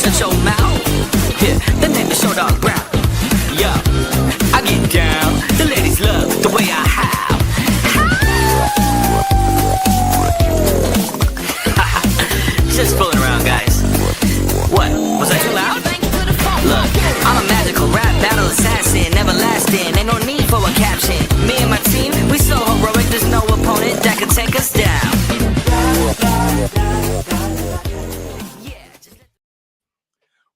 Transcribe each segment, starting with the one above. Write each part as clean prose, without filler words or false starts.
shut your mouth. Yeah, the name is Showdawg Brown. Yo, I get down. The ladies love the way I howl. Just fooling around, guys. What? Was I too loud? Look, I'm a magical rap battle assassin, everlasting. Ain't no need for a caption. Me and my team, we so heroic. There's no opponent that can take us down.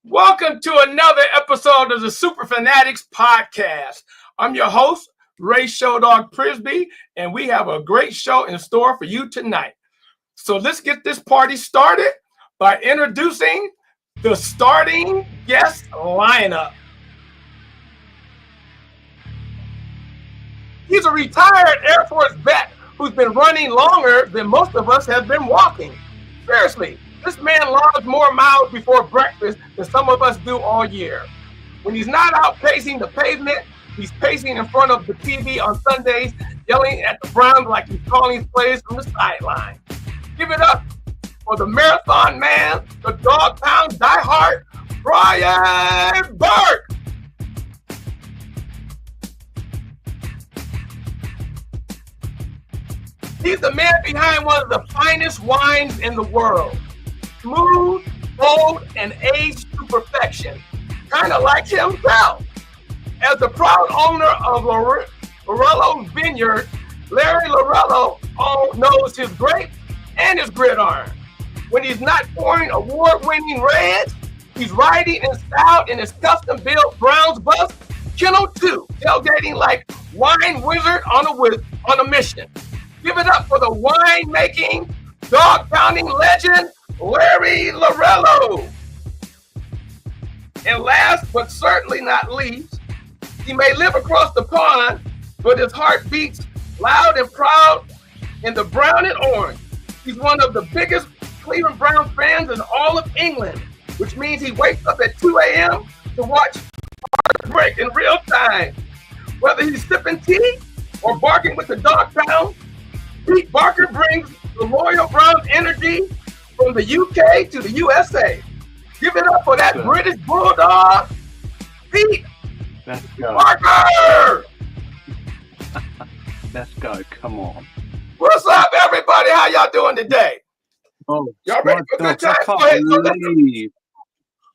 Welcome to another episode of the Superfan Addicts podcast. I'm your host, Ray Showdawg Prisby, and we have a great show in store for you tonight. So let's get this party started by introducing the starting guest lineup. He's a retired Air Force vet who's been running longer than most of us have been walking. Seriously, this man logs more miles before breakfast than some of us do all year. When he's not out pacing the pavement, he's pacing in front of the TV on Sundays, yelling at the Browns like he's calling plays from the sideline. Give it up for the marathon man, the dog pound diehard, Brian Burke. He's the man behind one of the finest wines in the world. Smooth, bold, and aged to perfection. Kind of like himself. As the proud owner of Lorello's Vineyard, Larry Lorello knows his grapes and his gridiron. When he's not pouring award-winning reds, he's riding in style in his custom-built Browns bus, Kennel 2, tailgating like wine wizard on a mission. Give it up for the wine-making, dog-pounding legend, Larry Lorello. And last but certainly not least, he may live across the pond, but his heart beats loud and proud in the brown and orange. He's one of the biggest Cleveland Browns fans in all of England, which means he wakes up at 2 a.m. to watch break in real time. Whether he's sipping tea or barking with the dog pound, Pete Barker brings the loyal Browns energy from the UK to the USA. Give it up for that British Bulldog, Pete Barker! Let's go, come on. What's up, everybody? How y'all doing today? Oh, y'all ready for a good time? I can't believe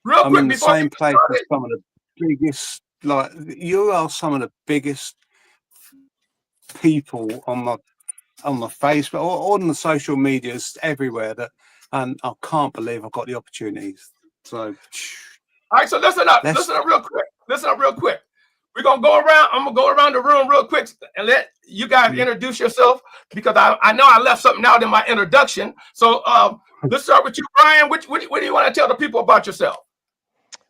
I'm in the same place as some of the biggest, like, you are some of the biggest people on my Facebook or on the social medias everywhere that, and I can't believe I've got the opportunities. So, all right, so listen up real quick. We're gonna go around. I'm gonna go around the room real quick and let you guys introduce yourself because I know I left something out in my introduction. So let's start with you, Brian. What do you want to tell the people about yourself?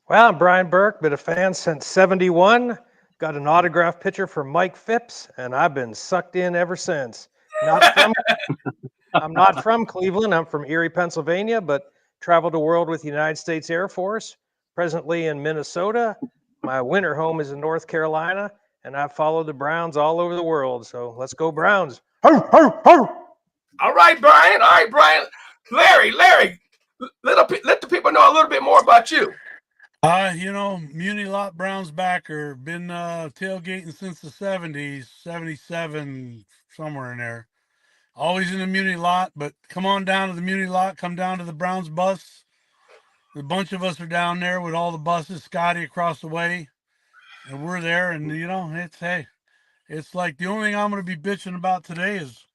Well, I'm Brian Burke, been a fan since '71. Got an autograph picture from Mike Phipps, and I've been sucked in ever since. I'm not from Cleveland. I'm from Erie, Pennsylvania, but traveled the world with the United States Air Force. Presently in Minnesota. My winter home is in North Carolina, and I've followed the Browns all over the world. So let's go Browns. Ho, ho, ho. All right, Brian. Larry, let the people know a little bit more about you. Muni Lot Browns backer. Been tailgating since the 70s, 77, somewhere in there. Always in the Muni Lot, but come on down to the Muni Lot. Come down to the Browns bus. A bunch of us are down there with all the buses, Scotty across the way, and we're there. And it's like the only thing I'm going to be bitching about today is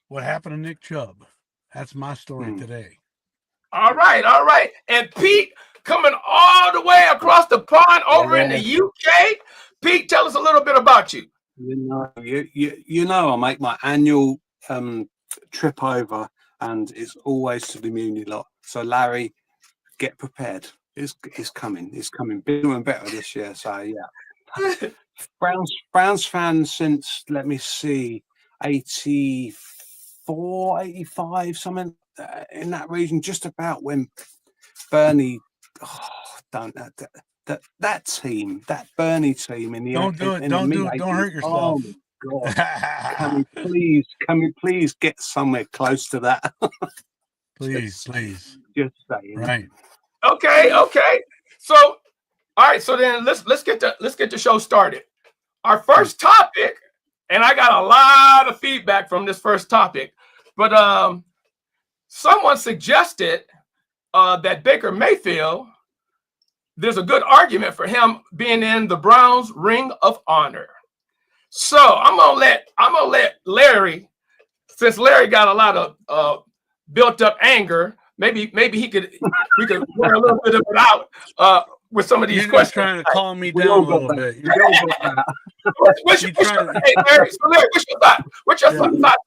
what happened to Nick Chubb. That's my story today. All right. And Pete, coming all the way across the pond over in the UK. Pete, tell us a little bit about you. You know, I make my annual trip over, and it's always to the Muni Lot. So Larry, get prepared. It's coming. It's coming bigger and better this year. So yeah, Browns fan since, let me see, 84, 85, something in that region. Just about when Bernie, that team, that Bernie team in the don't hurt yourself. Oh my God. Can we please get somewhere close to that? Please. Just saying. Right. Okay. So, all right. So then let's get the show started. Our first topic, and I got a lot of feedback from this first topic, but someone suggested that Baker Mayfield, there's a good argument for him being in the Browns Ring of Honor. So I'm gonna let Larry, since Larry got a lot of built up anger, maybe we could wear a little bit of it out with some of these You're questions. trying to calm me down a little bit. Hey, Larry, so Larry, what's your thought? What's your thought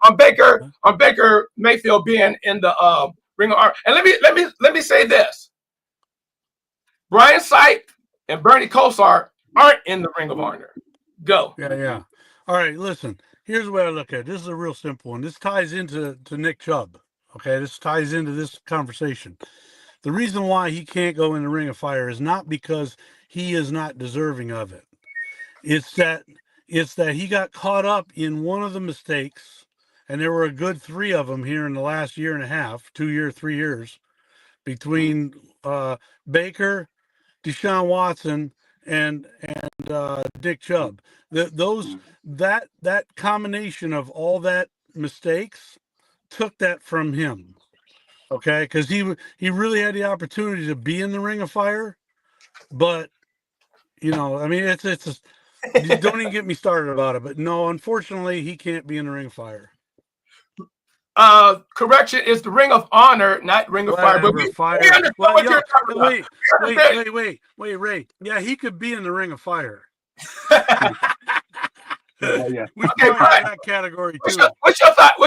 on Baker Mayfield being in the Ring of Honor? And let me say this: Brian Sipe and Bernie Kosar aren't in the Ring of Honor. Go. Yeah. All right, listen. Here's the way I look at it. This is a real simple one. This ties into Nick Chubb. Okay, this ties into this conversation. The reason why he can't go in the Ring of Fire is not because he is not deserving of it. It's that he got caught up in one of the mistakes, and there were a good 3 of them here in the last year and a half, 2 years, 3 years, between Baker, Deshaun Watson, and Dick Chubb. That combination of all that mistakes took that from him. Okay, because he really had the opportunity to be in the Ring of Fire, but I mean, it's don't even get me started about it. But no, unfortunately, he can't be in the Ring of Fire. Correction, is the Ring of Honor, not Ring of Fire. But we understand what you're talking about. Wait, Ray. Yeah, he could be in the Ring of Fire. Yeah. We can in that category too. What's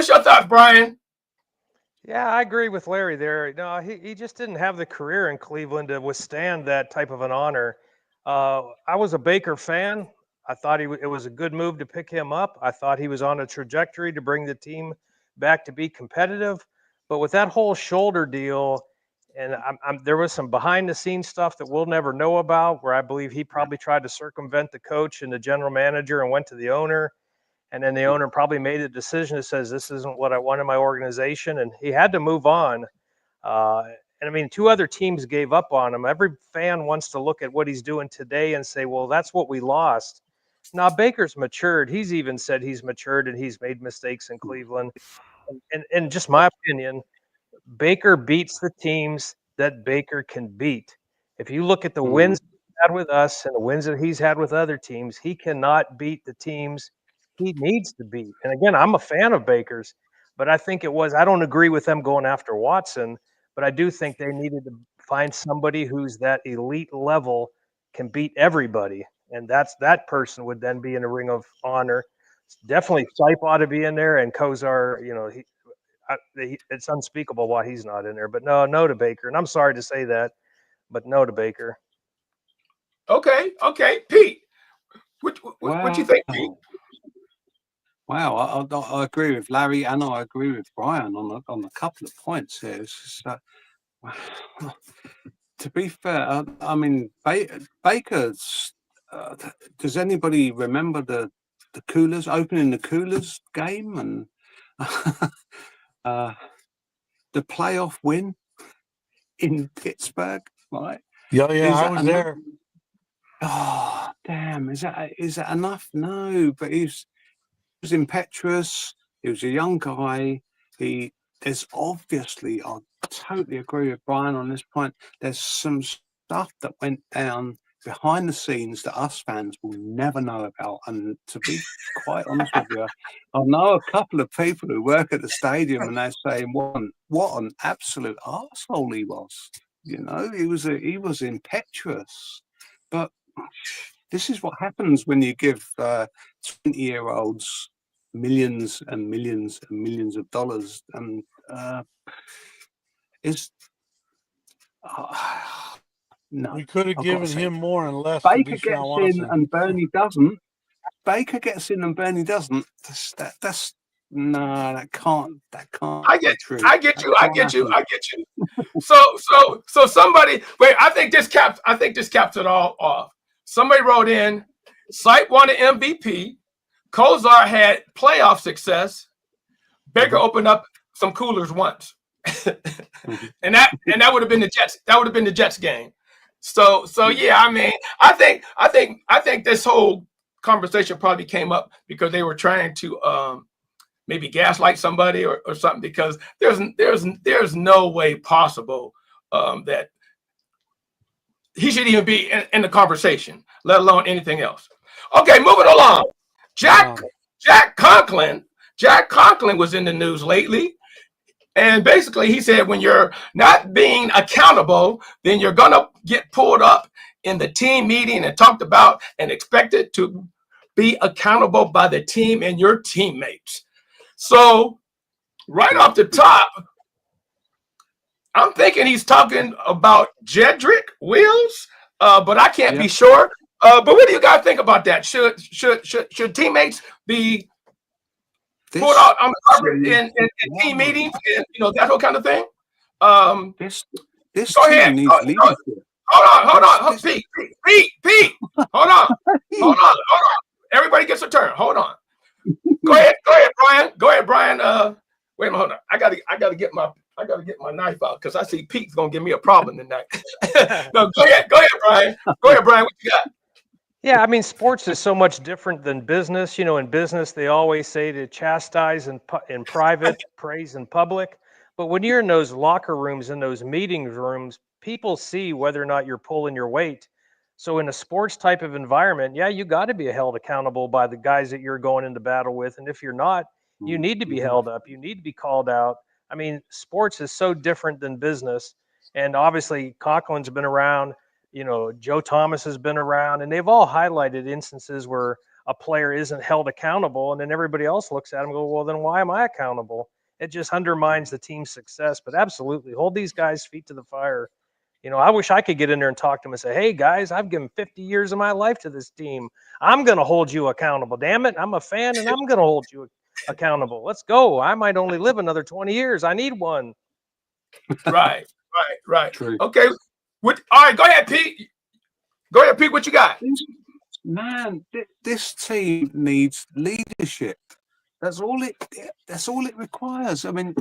your thought, Brian? Yeah, I agree with Larry there. No, he just didn't have the career in Cleveland to withstand that type of an honor. I was a Baker fan. I thought it was a good move to pick him up. I thought he was on a trajectory to bring the team back to be competitive. But with that whole shoulder deal, and there was some behind-the-scenes stuff that we'll never know about, where I believe he probably tried to circumvent the coach and the general manager and went to the owner. And then the owner probably made a decision that says, this isn't what I want in my organization. And he had to move on. And I mean, 2 other teams gave up on him. Every fan wants to look at what he's doing today and say, well, that's what we lost. Now, Baker's matured. He's even said he's matured and he's made mistakes in Cleveland. And just my opinion, Baker beats the teams that Baker can beat. If you look at the wins he's had with us and the wins that he's had with other teams, he cannot beat the teams he needs to beat. And again, I'm a fan of Baker's, but I think I don't agree with them going after Watson, but I do think they needed to find somebody who's that elite level, can beat everybody. And that person would then be in the Ring of Honor. Definitely Sipe ought to be in there, and Kosar, it's unspeakable why he's not in there. But no to Baker. And I'm sorry to say that, but no to Baker. Okay. Pete, what you think, Pete? Wow, I agree with Larry and I agree with Brian on a couple of points here. It's just that, to be fair, I mean, Baker's. Does anybody remember the Coolers opening the Coolers game and the playoff win in Pittsburgh? Right? Yeah, I was there. Oh, damn! Is that enough? No, but he was impetuous. He was a young guy. There's obviously, I totally agree with Brian on this point. There's some stuff that went down behind the scenes that us fans will never know about. And to be quite honest with you, I know a couple of people who work at the stadium and they're saying, what an absolute arsehole he was. He was impetuous. But this is what happens when you give 20-year-olds millions and millions and millions of dollars. And no, we could have given him more and less. Baker gets in and Bernie doesn't. Baker gets in and Bernie doesn't. That's no, that can't. I get you. So somebody wait. I think this caps it all off. Somebody wrote in. Sipe won an MVP. Kosar had playoff success. Baker opened up some coolers once. and that would have been the Jets. That would have been the Jets game. So yeah, I mean, I think this whole conversation probably came up because they were trying to maybe gaslight somebody or something, because there's no way possible that he should even be in the conversation, let alone anything else. Okay, moving along. Jack Conklin was in the news lately. And basically, he said, when you're not being accountable, then you're going to get pulled up in the team meeting and talked about and expected to be accountable by the team and your teammates. So right off the top, I'm thinking he's talking about Jedrick Wills, but I can't be sure. But what do you guys think about that? Should teammates be pulled out on the carpet in team meetings and that whole kind of thing? This go team ahead. needs leadership. Hold on. Pete. Hold on. Everybody gets a turn. Hold on. Go ahead, Brian. Wait a minute, hold on. I gotta get my knife out because I see Pete's gonna give me a problem tonight. No, go ahead, Brian. What you got? Yeah, I mean, sports is so much different than business. In business, they always say to chastise in private, praise in public. But when you're in those locker rooms, in those meeting rooms, people see whether or not you're pulling your weight. So in a sports type of environment, you got to be held accountable by the guys that you're going into battle with. And if you're not, you need to be held up. You need to be called out. I mean, sports is so different than business. And obviously, Conklin's been around. Joe Thomas has been around, and they've all highlighted instances where a player isn't held accountable, and then everybody else looks at him and go, well, then why am I accountable? It just undermines the team's success. But absolutely, hold these guys' feet to the fire. I wish I could get in there and talk to them and say, hey, guys, I've given 50 years of my life to this team. I'm going to hold you accountable. Damn it, I'm a fan, and I'm going to hold you accountable. Let's go. I might only live another 20 years. I need one. Right. True. Okay. All right, go ahead, Pete. What you got? Man, this team needs leadership. That's all it requires. I mean,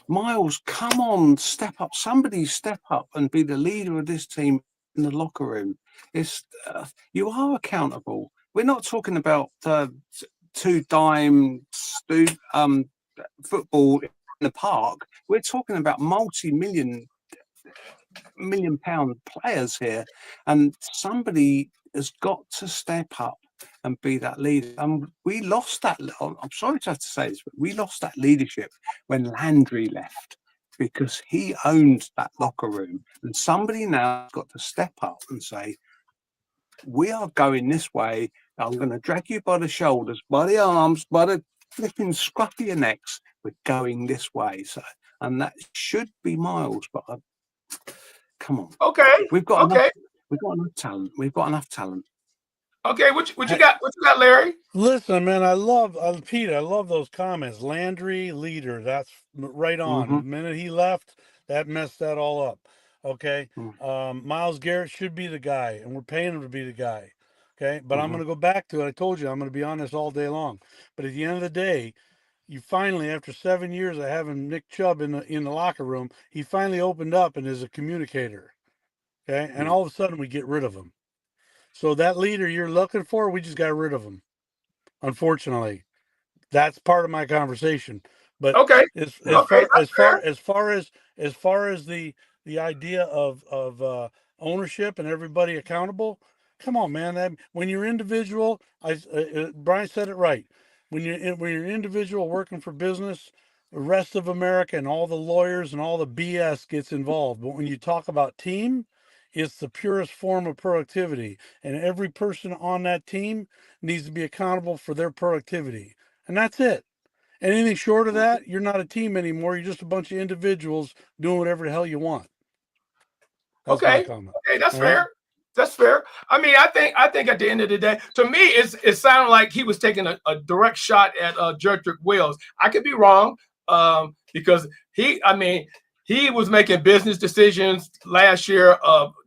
Miles, come on, step up. Somebody step up and be the leader of this team in the locker room. You are accountable. We're not talking about two-dime football in the park. We're talking about multi-million pound players here, and somebody has got to step up and be that leader. And we lost that. I'm sorry to have to say this, but we lost that leadership when Landry left, because he owned that locker room. And somebody now has got to step up and say, we are going this way. I'm going to drag you by the shoulders, by the arms, by the flipping scruff of your necks. We're going this way. So, and that should be Miles, but come on. Okay. We've got enough talent. We've got enough talent. Okay, what you got? What you got, Larry? Listen, man, I love Pete. I love those comments. Landry, leader. That's right on. Mm-hmm. The minute he left, that messed that all up. Okay. Mm-hmm. Miles Garrett should be the guy, and we're paying him to be the guy. Okay. But I'm going to go back to it. I told you I'm going to be on this all day long. But at the end of the day, you finally, after 7 years of having Nick Chubb in the locker room, he finally opened up and is a communicator. Okay. And all of a sudden we get rid of him. So that leader you're looking for, we just got rid of him. Unfortunately, that's part of my conversation. But okay, as far as the idea of ownership and everybody accountable, come on, man. When you're individual, Brian said it right. When you're individual working for business, the rest of America and all the lawyers and all the BS gets involved. But when you talk about team, it's the purest form of productivity, and every person on that team needs to be accountable for their productivity, and that's it. Anything short of that, you're not a team anymore. You're just a bunch of individuals doing whatever the hell you want. That's my comment. Okay, that's all fair. Right? That's fair. I mean, I think at the end of the day, to me, it sounded like he was taking a direct shot at Jedrick Wills. I could be wrong, because he was making business decisions last year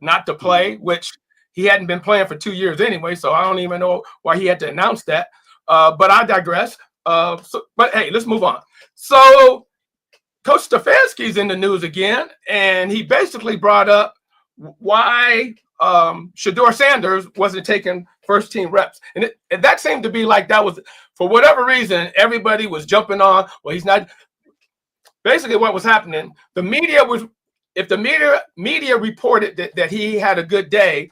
not to play, which he hadn't been playing for 2 years anyway. So I don't even know why he had to announce that. But I digress. But hey, let's move on. So Coach Stefanski's in the news again, and he basically brought up why Shedeur Sanders wasn't taking first team reps. And that seemed to be like that was, for whatever reason, everybody was jumping on, well, he's not. Basically what was happening, the media was, if the media reported that he had a good day,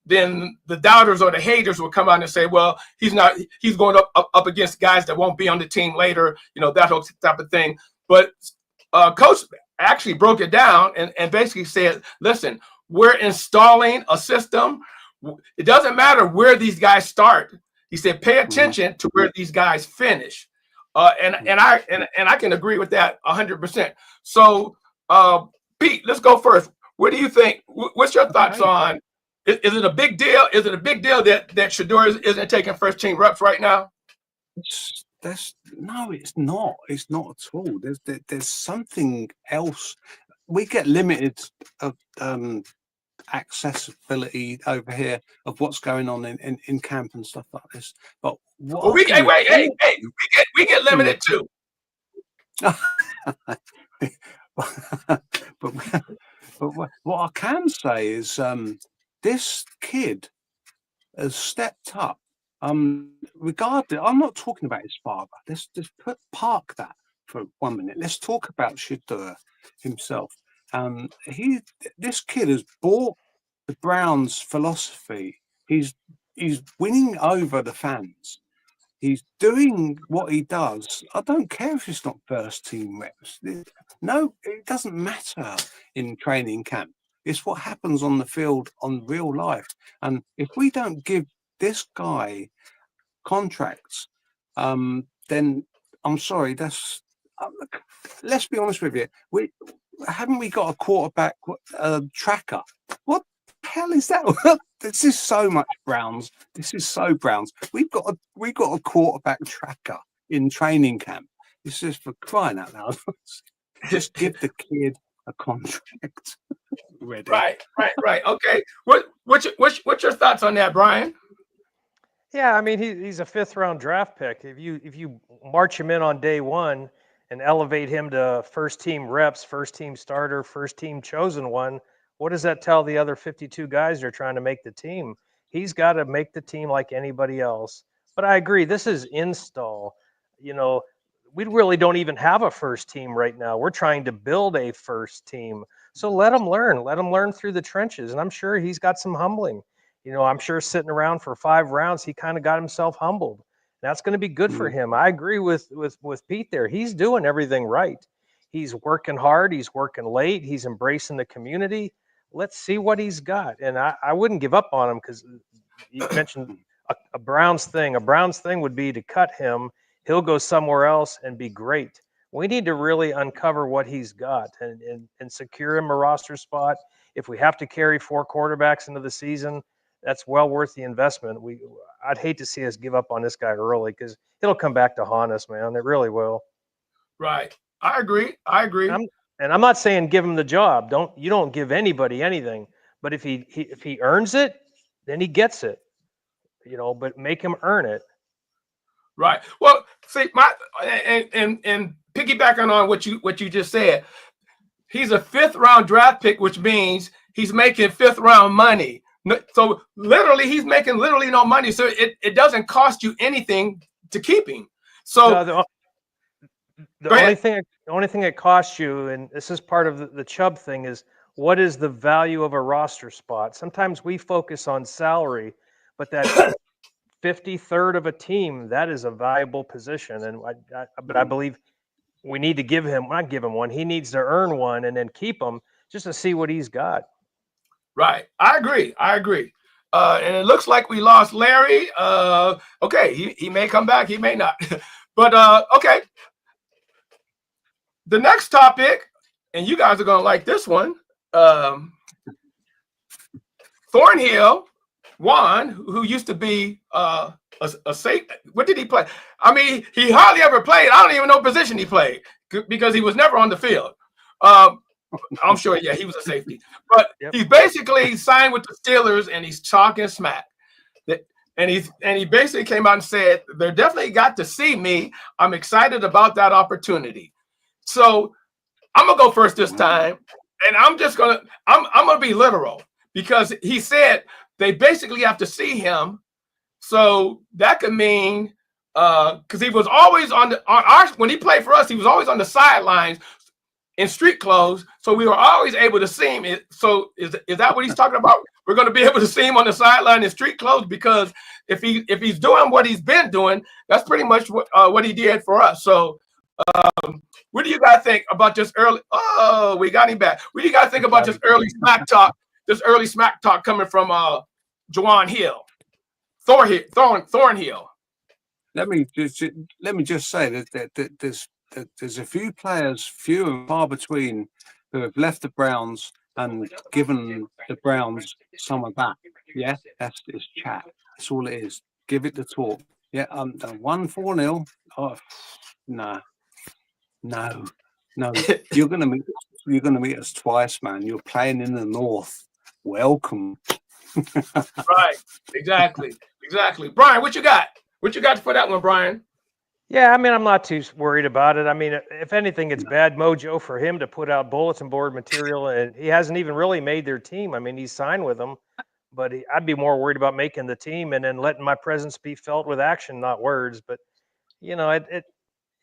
then the doubters or the haters will come out and say, well, he's going up against guys that won't be on the team later, that whole type of thing. But Coach actually broke it down and basically said, listen, we're installing a system. It doesn't matter where these guys start. He said, pay attention to where these guys finish. And I can agree with that 100%. So, Pete, let's go first. What do you think? What's your thoughts on? Is it a big deal? Is it a big deal that Shedeur isn't taking first team reps right now? No, it's not. It's not at all. There's something else. We get limited accessibility over here of what's going on in camp and stuff like this. But we get limited too. but what I can say is this kid has stepped up. Regardless, I'm not talking about his father. Let's just park that for 1 minute. Let's talk about Shedeur himself. This kid has bought the Browns' philosophy. He's winning over the fans. He's doing what he does. I don't care if it's not first team reps. No, it doesn't matter in training camp. It's what happens on the field, on real life. And if we don't give this guy contracts, then I'm sorry. Let's be honest with you. Haven't we got a quarterback tracker? What the hell is that? This is so much Browns. This is so Browns. We've got a quarterback tracker in training camp. This is for crying out loud. Just give the kid a contract. Ready. Right. Okay. What's your thoughts on that, Brian? Yeah, I mean he's a 5th round draft pick. If you march him in on day one and elevate him to first team reps, first team starter, first team chosen one, what does that tell the other 52 guys that are trying to make the team? He's got to make the team like anybody else. But I agree, this is install. We really don't even have a first team right now. We're trying to build a first team. So let him learn through the trenches. And I'm sure he's got some humbling. I'm sure sitting around for 5 rounds, he kind of got himself humbled. That's going to be good for him. I agree with Pete there. He's doing everything right. He's working hard. He's working late. He's embracing the community. Let's see what he's got. And I wouldn't give up on him because you mentioned a Browns thing. A Browns thing would be to cut him. He'll go somewhere else and be great. We need to really uncover what he's got and secure him a roster spot. If we have to carry 4 quarterbacks into the season, that's well worth the investment. I'd hate to see us give up on this guy early because it'll come back to haunt us, man. It really will. Right. I agree. And I'm not saying give him the job. You don't give anybody anything. But if he earns it, then he gets it. But make him earn it. Right. Well, see, and piggybacking on what you just said, he's a 5th round draft pick, which means he's making 5th round money. So literally, he's making no money. So it doesn't cost you anything to keep him. So the only thing it costs you, and this is part of the Chubb thing, is what is the value of a roster spot? Sometimes we focus on salary, but that 53rd of a team, that is a valuable position. And but I believe we need to not give him one. He needs to earn one and then keep him just to see what he's got. Right. I agree. And it looks like we lost Larry. Okay. He may come back. He may not. But okay. The next topic, and you guys are going to like this one. Thornhill, Juan, who used to be a safe. What did he play? I mean, he hardly ever played. I don't even know position he played because he was never on the field. I'm sure, yeah, he was a safety. But he basically signed with the Steelers, and he's talking smack. And he basically came out and said, "They definitely got to see me. I'm excited about that opportunity." So I'm gonna go first this time, and I'm gonna be literal because he said they basically have to see him. So that could mean because he was always on our when he played for us, he was always on the sidelines in street clothes, so we were always able to see him. So is that what he's talking about? We're going to be able to see him on the sideline in street clothes because if he's doing what he's been doing, that's pretty much what he did for us. So what do you guys think about this early? Oh, we got him back. What do you guys think about this early smack talk? This early smack talk coming from Juwan Hill, Thornhill. Let me just say that there's a few players, few and far between, who have left the Browns and given the Browns someone back. Yeah, it's chat. That's all it is. Give it the talk. Yeah, 1-4-0. Oh, no. You're gonna meet us twice, man. You're playing in the North. Welcome. Right. Exactly. Brian, what you got? What you got for that one, Brian? Yeah, I mean, I'm not too worried about it. I mean, if anything, it's bad mojo for him to put out bulletin board material, and he hasn't even really made their team. I mean, he's signed with them, but I'd be more worried about making the team and then letting my presence be felt with action, not words. But you know, it's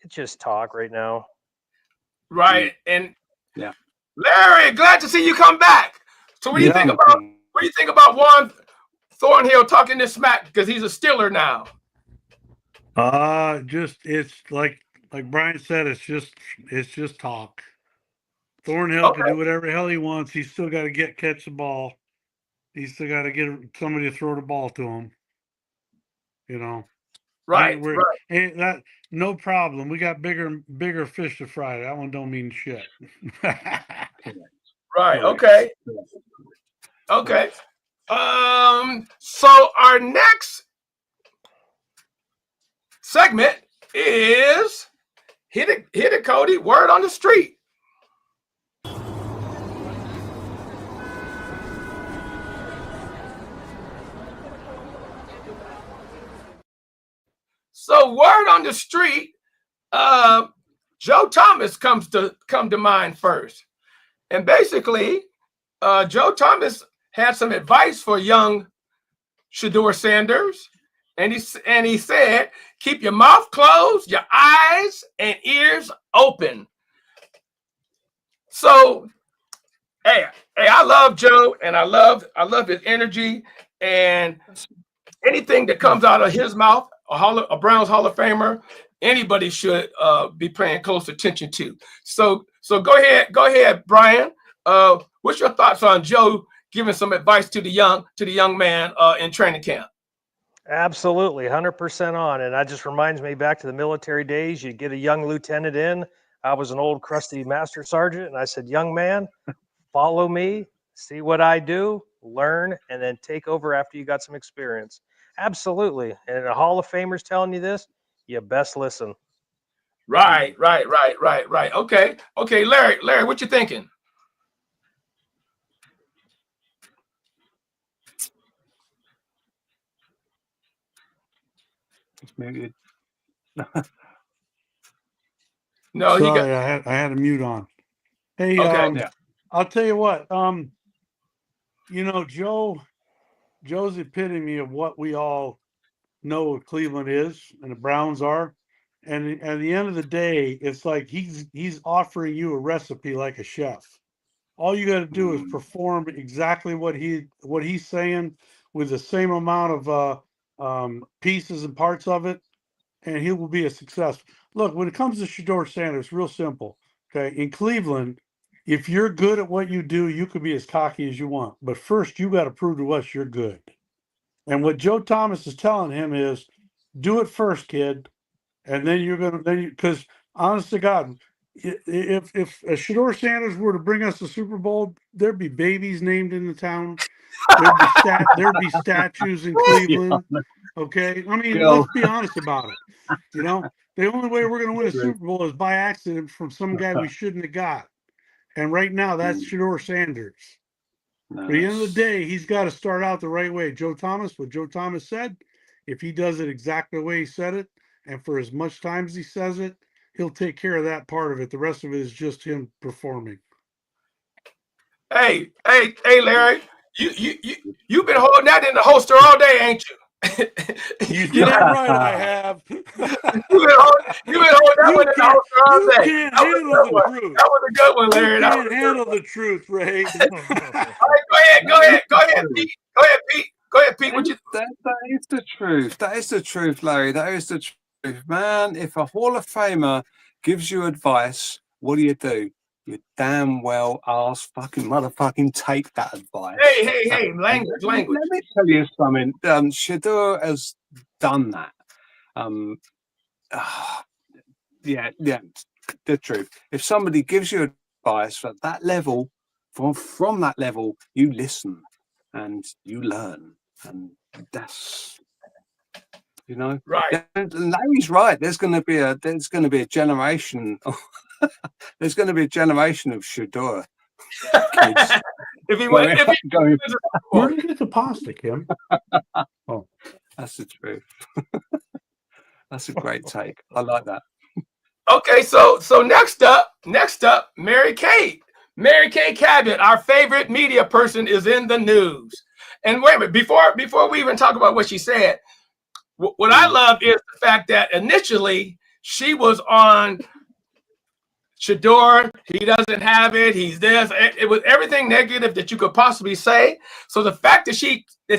just talk right now. Right. And yeah, Larry, glad to see you come back. So what do you think about Juan Thornhill talking this smack because he's a Steeler now? It's like Brian said, it's just talk. Thornhill can do whatever the hell he wants. He's still got to catch the ball. He's still got to get somebody to throw the ball to him. You know. Right. Hey, that no problem. We got bigger fish to fry. That one don't mean shit. Right. Okay. So our next segment is hit it, Cody. Word on the street. So word on the street, Joe Thomas come to mind first, and basically, Joe Thomas had some advice for young Shedeur Sanders, and he said, keep your mouth closed, your eyes and ears open. So, hey, I love Joe, and I love his energy, and anything that comes out of his mouth, a Browns Hall of Famer, anybody should be paying close attention to. So go ahead, Brian. What's your thoughts on Joe giving some advice to the young man in training camp? Absolutely, 100% on. And that just reminds me back to the military days. You get a young lieutenant in. I was an old crusty master sergeant, and I said, young man, follow me, see what I do, learn, and then take over after you got some experience. Absolutely. And a Hall of Famer's telling you this, you best listen. Right. Okay, Larry, what you thinking? it's muted. No, sorry, I had a mute on. Hey, okay. I'll tell you what. Joe's the epitome of what we all know what Cleveland is and the Browns are. And at the end of the day, it's like he's offering you a recipe like a chef. All you got to do is perform exactly what he's saying with the same amount of pieces and parts of it, and he will be a success. Look, when it comes to Shedeur Sanders, real simple. Okay, in Cleveland, if you're good at what you do, you can be as cocky as you want. But first, you got to prove to us you're good. And what Joe Thomas is telling him is, do it first, kid, and then because honest to God, if Shedeur Sanders were to bring us the Super Bowl, there'd be babies named in the town. There'd be statues in Cleveland. Okay, I mean, let's be honest about it. You know, the only way we're going to win a Super Bowl is by accident from some guy we shouldn't have got. And right now, that's Shedeur Sanders. Nice. At the end of the day, he's got to start out the right way. What Joe Thomas said, if he does it exactly the way he said it, and for as much time as he says it, he'll take care of that part of it. The rest of it is just him performing. Hey, Larry, you've been holding that in the holster all day, ain't you? You damn right I have. You've been holding that one in the holster all day. You can't handle the truth. That was a good one, Larry. You can't handle the truth, Ray. All right, go ahead, Pete. Go ahead, Pete. That is the truth. That is the truth, Larry. That is the truth, man. If a Hall of Famer gives you advice, what do? You damn well ass fucking motherfucking take that advice. Hey, language. Let me tell you something. Showdawg has done that. Yeah, the truth. If somebody gives you advice at that level, from that level, you listen and you learn, and that's, you know, right. Larry's right. There's going to be a generation. There's going to be a generation of Showdawg kids. If he went, where did you get the pasta, Kim? Oh, that's the truth. That's a great take. I like that. Okay, so next up, Mary Kay Cabot, our favorite media person, is in the news. And wait a minute, before we even talk about what she said, what I love is the fact that initially she was on Showdawg, he doesn't have it, he's this. It was everything negative that you could possibly say. So the fact that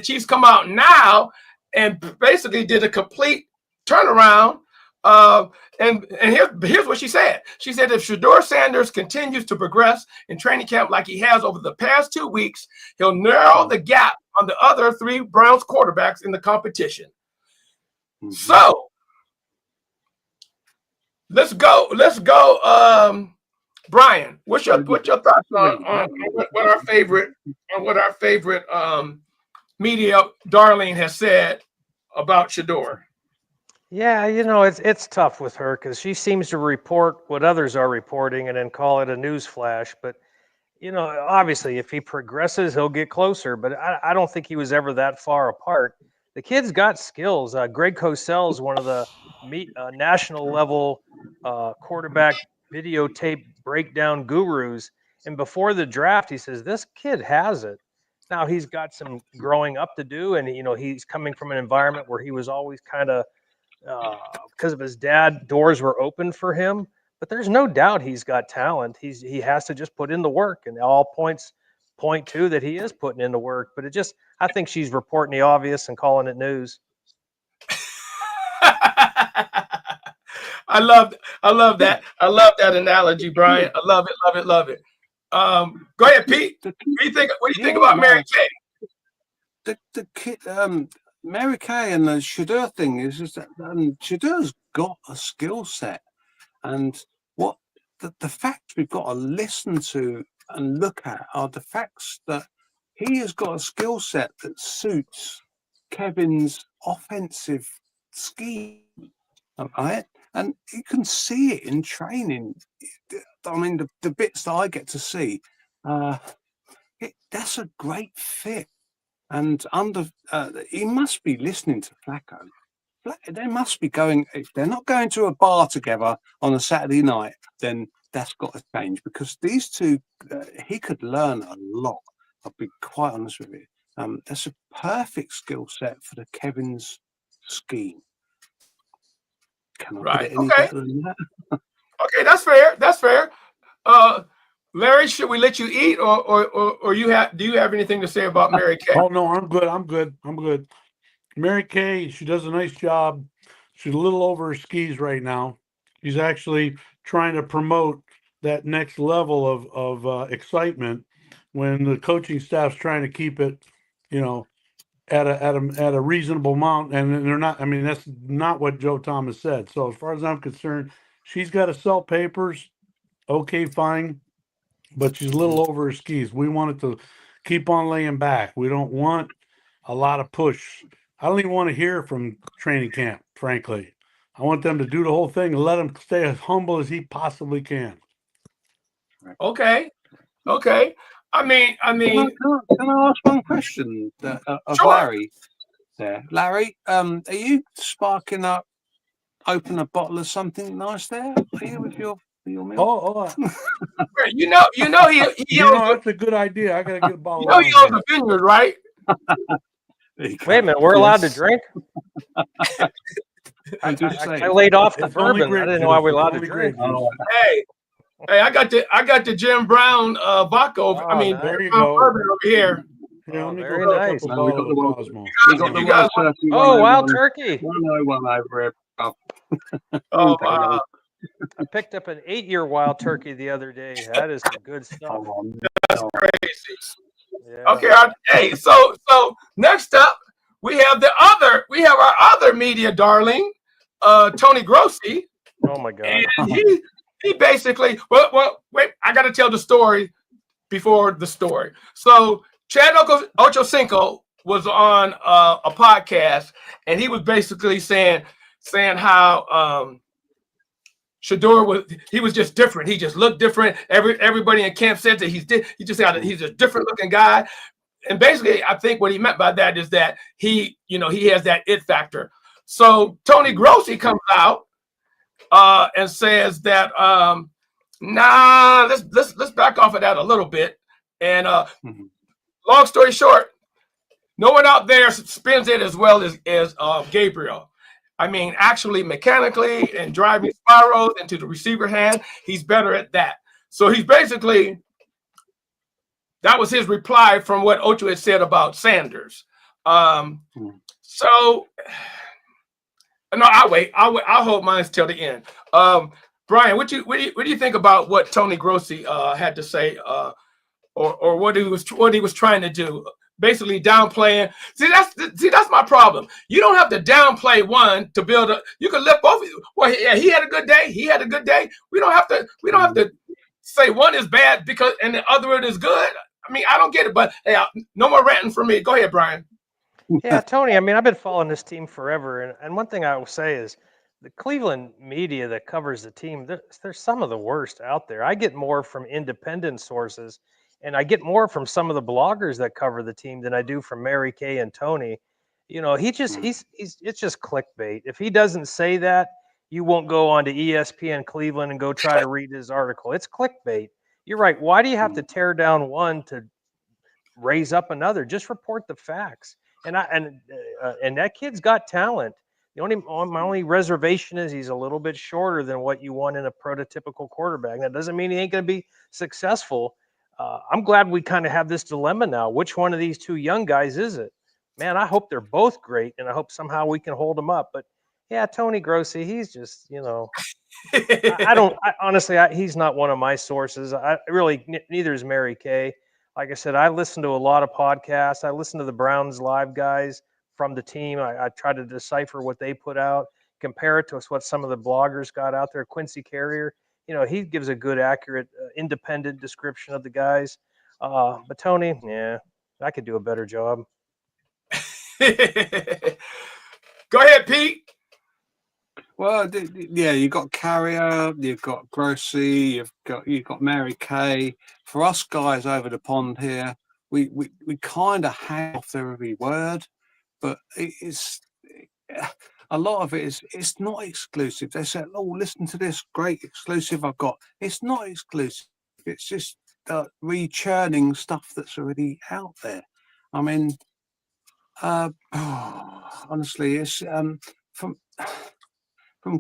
she's come out now and basically did a complete turnaround. And here's what she said. She said, if Showdawg Sanders continues to progress in training camp like he has over the past 2 weeks, he'll narrow the gap on the other 3 Browns quarterbacks in the competition. Mm-hmm. So let's go. Brian, what's your thoughts on what our favorite media darling has said about Showdawg? Yeah, you know, it's tough with her because she seems to report what others are reporting and then call it a news flash. But, you know, obviously, if he progresses, he'll get closer. But I don't think he was ever that far apart. The kid's got skills. Greg Cosell's one of the national level quarterback videotape breakdown gurus. And before the draft, he says, this kid has it. Now, he's got some growing up to do. And, you know, he's coming from an environment where he was always kind of, because of his dad, doors were open for him. But there's no doubt he's got talent. He has to just put in the work. And all points point to that he is putting in the work. But I think she's reporting the obvious and calling it news. I love that. I love that analogy, Brian. I love it. Go ahead, Pete. What do you think about Mary Kay? The kid, Mary Kay and the Showdawg thing is just that Showdawg's got a skill set, and what the facts we've got to listen to and look at are the facts that he has got a skill set that suits Kevin's offensive scheme. Right? And you can see it in training. I mean, the bits that I get to see, that's a great fit. And he must be listening to Flacco. They must be going. If they're not going to a bar together on a Saturday night, then that's got to change, because these two, he could learn a lot. I'll be quite honest with you. That's a perfect skill set for the Kevin's scheme. Can I put it any better than that? Okay, that's fair. Larry, should we let you eat, or do you have anything to say about Mary Kay? Oh no, I'm good. Mary Kay, she does a nice job. She's a little over her skis right now. She's actually trying to promote that next level of excitement when the coaching staff's trying to keep it, you know, at a reasonable amount, and they're not. I mean, that's not what Joe Thomas said. So as far as I'm concerned, she's got to sell papers. Okay, fine, but she's a little over her skis. We want it to keep on laying back. We don't want a lot of push. I don't even want to hear from training camp, frankly. I want them to do the whole thing and let him stay as humble as he possibly can. Okay. I mean. Can I ask one question of sure. Larry? There, Larry, are you sparking up open a bottle of something nice there? Are you with your milk? You know, he owns, that's a good idea. I gotta get a bottle. he owns a vineyard, right? Wait a minute, we're allowed to drink? I'm just saying. I laid off the It's only bourbon. I didn't know I was allowed to only drink. grape juice. Hey, I got the Jim Brown vodka. Oh, nice. There you Brown go. bourbon over here. Yeah, let me very go get a nice. couple No, we got bottles the of one- Cosmo. We got the You guys Wild Turkey Oh, wild 101 turkey. 101 over here. Oh, I picked up an 8-year wild turkey the other day. That is some good stuff. that's crazy. Yeah. Okay, so next up we have our other media darling, Tony Grossi, Oh my God. and he basically wait, I got to tell the story before the story. So Chad Ochocinco was on a podcast, and he was basically saying how Shador was just different. He just looked different. Everybody in camp said that he's a different looking guy. And basically, I think what he meant by that is that he has that it factor. So Tony Grossi comes out and says that let's back off of that a little bit. And long story short, no one out there spins it as well as Gabriel. I mean, actually, mechanically and driving spirals into the receiver hand, he's better at that. So he's basically, that was his reply from what Ocho had said about Sanders. So, no, I'll wait. I'll hold mine till the end. Brian, what do you think about what Tony Grossi had to say, or what he was trying to do? Basically downplaying. See, that's my problem. You don't have to downplay one to build a. You can lift both. Well, yeah, he had a good day. He had a good day. We don't have to say one is bad because and the other one is good. I mean, I don't get it. But hey, no more ranting for me. Go ahead, Brian. Yeah, Tony, I mean, I've been following this team forever. And one thing I will say is the Cleveland media that covers the team, they're some of the worst out there. I get more from independent sources, and I get more from some of the bloggers that cover the team than I do from Mary Kay and Tony. You know, it's just clickbait. If he doesn't say that, you won't go on to ESPN Cleveland and go try to read his article. It's clickbait. You're right. Why do you have to tear down one to raise up another? Just report the facts. And that kid's got talent. My only reservation is he's a little bit shorter than what you want in a prototypical quarterback. That doesn't mean he ain't going to be successful. I'm glad we kind of have this dilemma now. Which one of these two young guys is it? Man, I hope they're both great, and I hope somehow we can hold them up. But yeah, Tony Grossi, he's just, honestly, he's not one of my sources. Neither is Mary Kay. Like I said, I listen to a lot of podcasts. I listen to the Browns Live guys from the team. I try to decipher what they put out, compare it to what some of the bloggers got out there. Quincy Carrier, he gives a good, accurate, independent description of the guys. But Tony, yeah, I could do a better job. Go ahead, Pete. Well, yeah, you've got Carrier, you've got Grossi, you've got Mary Kay. For us guys over the pond here, we kind of hang off their every word, but it's a lot of it is it's not exclusive. They say, "Oh, listen to this great exclusive I've got." It's not exclusive. It's just rechurning stuff that's already out there. I mean, honestly, it's from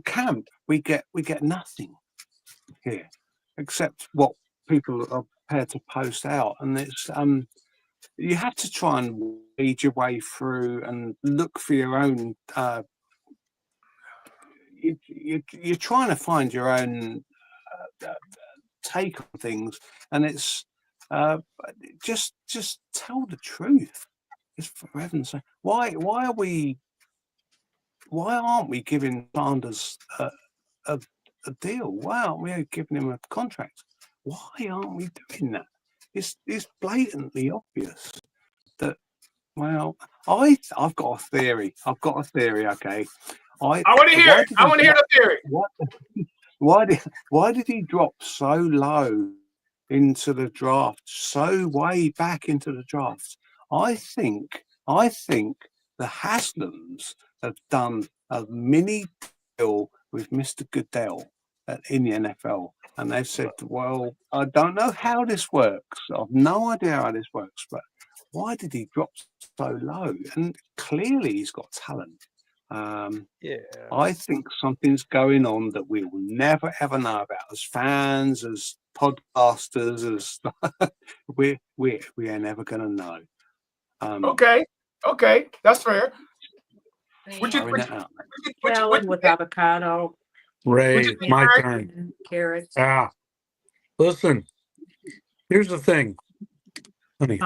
camp we get nothing here except what people are prepared to post out, and it's you have to try and weed your way through and look for your own. You're trying to find your own take on things, and it's just tell the truth. Just for heaven's sake, why aren't we giving Sanders a deal? Why aren't we giving him a contract? Why aren't we doing that? It's blatantly obvious that. Well, I've got a theory. Okay, I want to hear it. I want to hear the theory. Why did he drop so low into the draft, so way back into the draft? I think the Haslams have done a mini with Mr. Goodell in the NFL, and they've said, well, I don't know how this works. I've no idea how this works, but why did he drop so low? And clearly he's got talent. Yeah. I think something's going on that we will never ever know about as fans, as podcasters, as we are never going to know. Okay, that's fair. Throwing it out. Salad with avocado, Ray, it's my Alright. turn. carrots. Listen, here's the thing. Honey.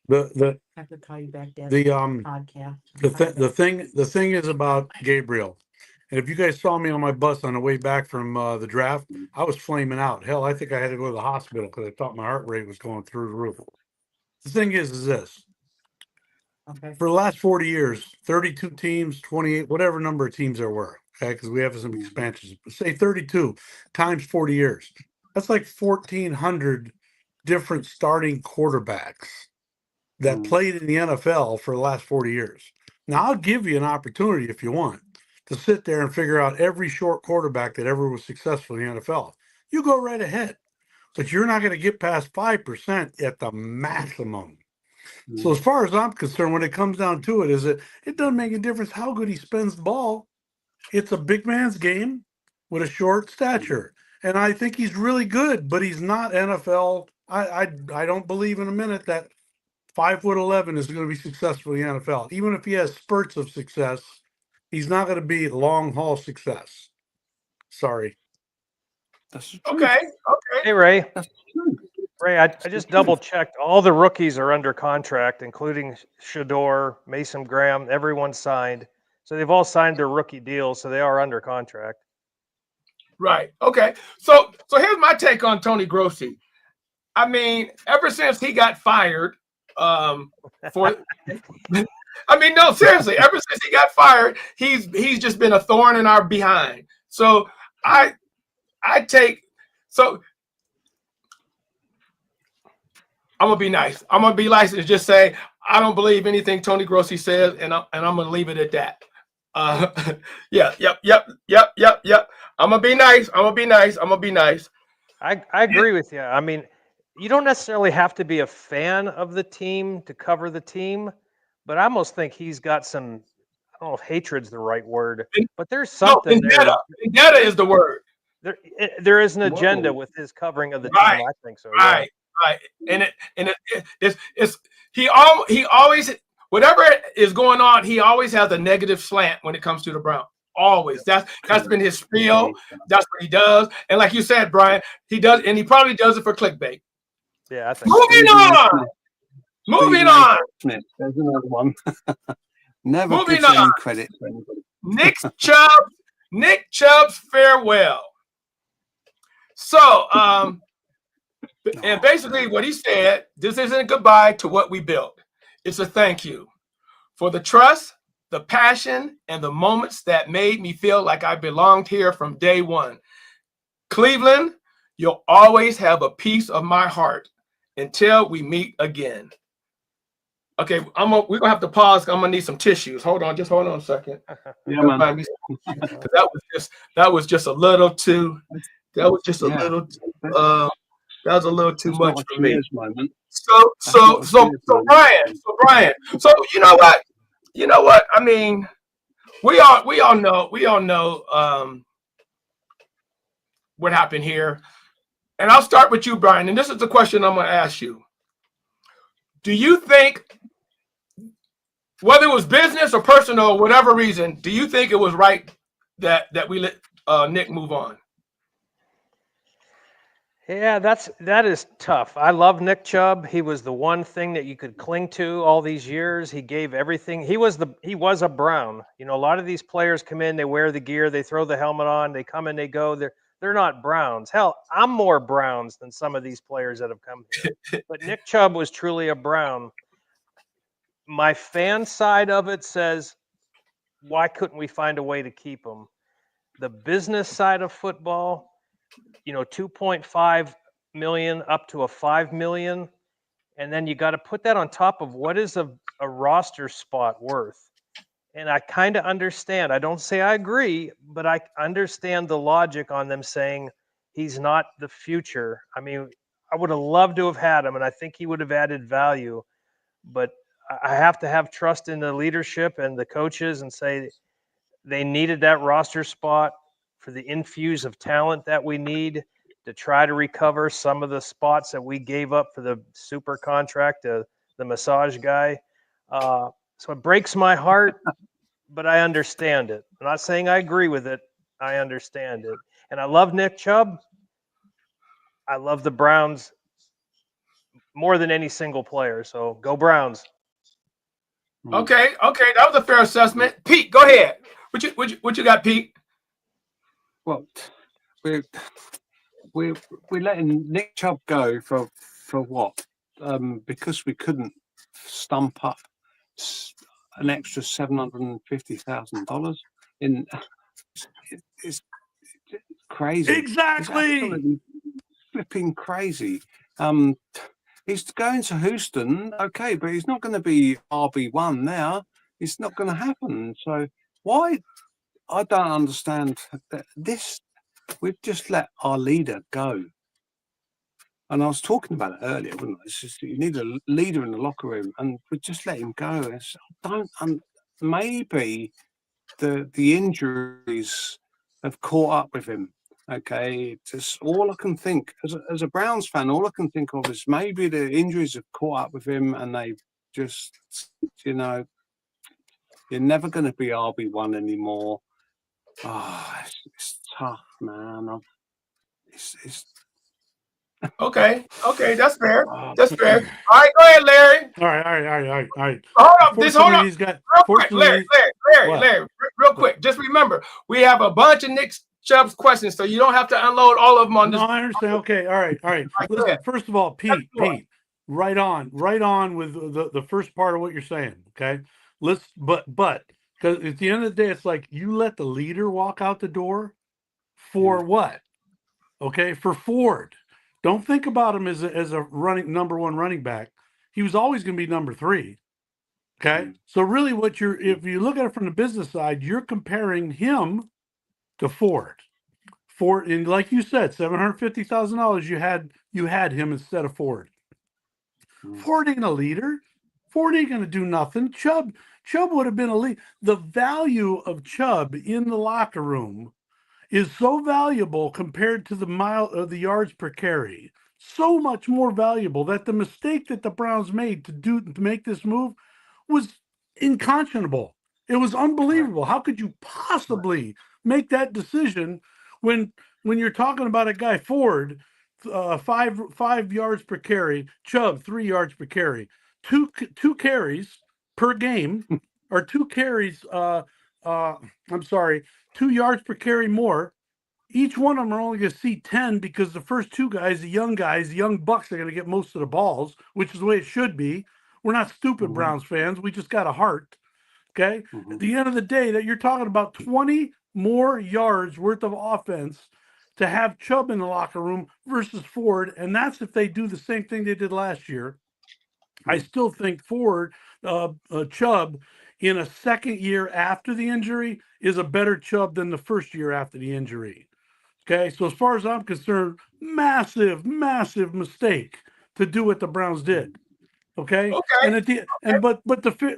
The I have to call you back. That's the podcast. the thing is about Gabriel. And if you guys saw me on my bus on the way back from the draft, I was flaming out. Hell, I think I had to go to the hospital because I thought my heart rate was going through the roof. The thing is this. Okay. For the last 40 years, 32 teams, 28, whatever number of teams there were, okay, because we have some expansions. Say 32 times 40 years. That's like 1,400 different starting quarterbacks that played in the NFL for the last 40 years. Now, I'll give you an opportunity if you want to sit there and figure out every short quarterback that ever was successful in the NFL. You go right ahead, but you're not going to get past 5% at the maximum. So as far as I'm concerned, when it comes down to it, is it doesn't make a difference how good he spins the ball. It's a big man's game with a short stature. And I think he's really good, but he's not NFL. I don't believe in a minute that 5'11" is going to be successful in the NFL. Even if he has spurts of success, he's not going to be long haul success. Sorry. That's Okay. Hey, Ray. Ray, I just double checked. All the rookies are under contract, including Showdawg, Mason Graham. Everyone signed. So they've all signed their rookie deals, so they are under contract. Right. Okay. So here's my take on Tony Grossi. I mean, ever since he got fired, no, seriously, ever since he got fired, he's just been a thorn in our behind. So I'm gonna be nice. I'm gonna be nice and just say I don't believe anything Tony Grossi says, and I'm gonna leave it at that. Yep. I'm gonna be nice. I agree with you. I mean, you don't necessarily have to be a fan of the team to cover the team, but I almost think he's got some. I don't know if hatred's the right word, but there's something there. Vendetta is the word. There is an agenda with his covering of the team. I think so. Right. And he always, whatever is going on, he always has a negative slant when it comes to the Browns. Always. That's been his spiel. That's what he does. And like you said, Brian, he does, and he probably does it for clickbait. Yeah, I think. Moving on. Smith, there's another one. Never Moving gives any on. credit to anybody. Nick Chubb's farewell. So, and basically what he said, this isn't a goodbye to what we built. It's a thank you for the trust, the passion, and the moments that made me feel like I belonged here from day one. Cleveland, you'll always have a piece of my heart until we meet again. Okay, we're gonna have to pause. I'm gonna need some tissues. Hold on a second. Yeah, man. That was just a little too. That was just a little. That was a little too much for me. So Brian. So you know what? I mean, we all know what happened here, and I'll start with you, Brian. And this is the question I'm going to ask you. Do you think, whether it was business or personal, or whatever reason, do you think it was right that we let Nick move on? Yeah, that is tough. I love Nick Chubb. He was the one thing that you could cling to all these years. He gave everything. He was a Brown. You know, a lot of these players come in, they wear the gear, they throw the helmet on, they come and they go. They're not Browns. Hell, I'm more Browns than some of these players that have come here. But Nick Chubb was truly a Brown. My fan side of it says, why couldn't we find a way to keep him? The business side of football, you know, 2.5 million up to a 5 million. And then you got to put that on top of what is a roster spot worth. And I kind of understand. I don't say I agree, but I understand the logic on them saying he's not the future. I mean, I would have loved to have had him, and I think he would have added value. But I have to have trust in the leadership and the coaches and say they needed that roster spot for the infuse of talent that we need to try to recover some of the spots that we gave up for the super contract, the massage guy. So it breaks my heart, but I understand it. I'm not saying I agree with it. I understand it. And I love Nick Chubb. I love the Browns more than any single player. So go Browns. Okay, that was a fair assessment. Pete, go ahead. What you got, Pete? Well, we're letting Nick Chubb go for what? Because we couldn't stump up an extra $750,000 in. It's crazy. Exactly. It's absolutely flipping crazy. He's going to Houston, okay, but he's not going to be RB1 now. It's not going to happen. So why? I don't understand this. We've just let our leader go. And I was talking about it earlier, wasn't I? It's just you need a leader in the locker room, and we just let him go. Maybe the injuries have caught up with him. Okay, just all I can think as a Browns fan, all I can think of is maybe the injuries have caught up with him, and they just, you're never going to be RB1 anymore. It's tough, man. It's Okay, that's fair. That's fair. All right, go ahead, Larry. All right. Hold up, Fortunately, he's got. real quick, Fortunately, Larry, real quick. Just remember, we have a bunch of Nick Chubb's questions, so you don't have to unload all of them on this. no, I understand. Okay, all right. Listen, first of all, Pete, right on with the first part of what you're saying. Okay, but because at the end of the day, it's like you let the leader walk out the door for what? Okay, for Ford. Don't think about him as a running number one running back. He was always going to be number 3. Okay, so really, if you look at it from the business side, you're comparing him to Ford. Ford, and like you said, $750,000. You had him instead of Ford. Ford ain't a leader. Ford ain't going to do nothing. Chubb would have been a lead. The value of Chubb in the locker room is so valuable compared to the yards per carry. So much more valuable that the mistake that the Browns made to make this move was unconscionable. It was unbelievable. How could you possibly make that decision when you're talking about a guy Ford, 5 yards per carry, Chubb 3 yards per carry, two carries per game, or 2 carries. 2 yards per carry more. Each one of them are only going to see 10 because the first 2 guys, the young bucks, are going to get most of the balls, which is the way it should be. We're not stupid Browns fans. We just got a heart. Okay. At the end of the day, that you're talking about 20 more yards worth of offense to have Chubb in the locker room versus Ford. And that's if they do the same thing they did last year. I still think Chubb in a second year after the injury is a better Chubb than the first year after the injury. Okay, so as far as I'm concerned, massive mistake to do what the Browns did. Okay,